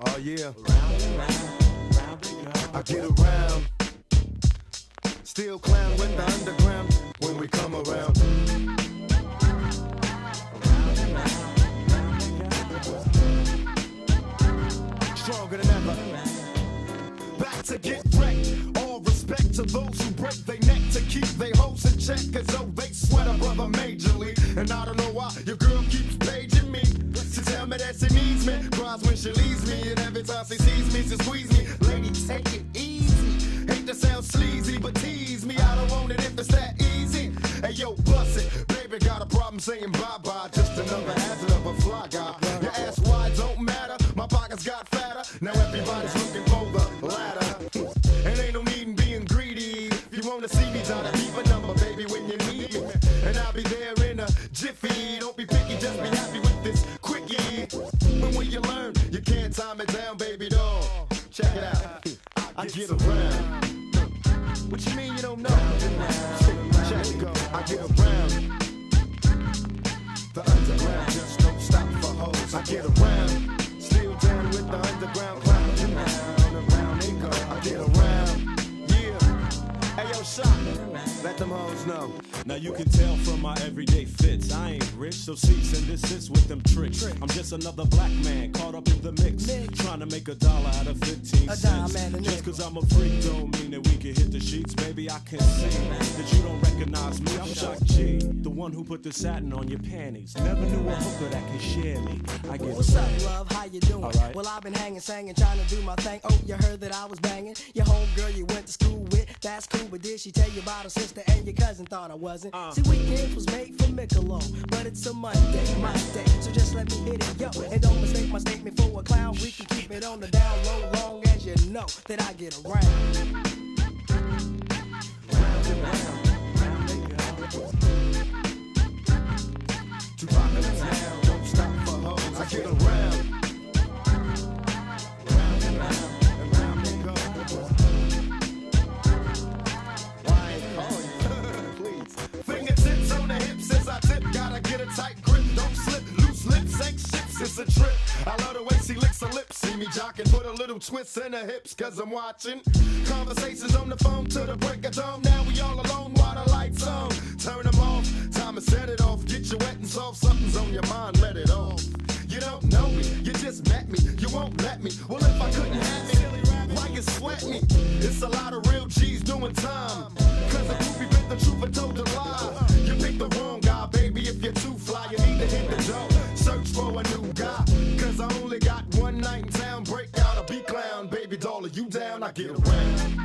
Oh yeah. I get around. Still clown with the underground when we come around. Stronger than ever. Back to get wrecked. All respect to those who break their neck to keep their hoes in check, as though they sweat a brother majorly. And I don't know why your girl keeps paging me to tell me that she needs me. Cries when she leaves me, and every time she sees me, she squeeze me. Lady, take it easy. Hate to sound sleazy, but tease me. I don't want it if it's that easy. Hey yo, bust it. Baby got a problem saying bye-bye. Just another hazard of a fly guy. Your ass wide don't matter. My pockets got fatter. Now everybody's looking for the ladder. And ain't no need in being greedy. If you wanna see me, try to keep a number, baby, when you need me. And I'll be there in a jiffy. Don't be picky, just be happy with this quickie. But when you learn, you can't time it down, baby doll. Check it out. I get around. What you mean you don't know? Check it go. I get around. The underground just don't stop for hoes. I get around. Still down with the underground clown. Around they go. I get around. Yeah. Hey yo, shot. Let them hoes know. Now you can tell from my everyday fits, I ain't rich, so cease and desist with them tricks. I'm just another black man caught up in the mix, trying to make $1 out of 15 cents. Just cause I'm a freak don't mean that we can hit the sheets. Baby, I can see that you don't recognize me. I'm Shock G, the one who put the satin on your panties. Never knew a hooker that could share me. I get What's up, love? How you doing? Right. Well, I've been hanging, singing, trying to do my thing. Oh, you heard that I was banging your homegirl you went to school with. That's cool, but did she tell you about her sister and your cousin? Thought I wasn't. See, weekends was made for Michelob, but it's a Monday, my day. So just let me hit it, yo. And don't mistake my statement for a clown. We can keep it on the down low, long as you know that I get around. Round and round, round they go. Too popular now, don't stop for hoes. I get around. Round and round they go. Why ain't call you? Please. Fingertips on the hips as I tip. Gotta get a tight grip, don't slip. Loose lips ain't ships, it's a trip. I love the way she licks her lips. See me jocking, put a little twist in her hips, cause I'm watching. Conversations on the phone to the break of dawn. Now we all alone while the lights on. Turn them off, time to set it off. Get you wet and soft, something's on your mind, let it off. You don't know me, you just met me, you won't let me. Well, if I couldn't have me, why you sweat me? It's a lot of real G's doing time. Cause the groupie bit the truth and told a lie. You picked the wrong guy, baby, if you're too fly. You need to hit the door, search for a new guy. Cause I only got one night in town, break out a beat clown. Baby doll, are you down? I get around.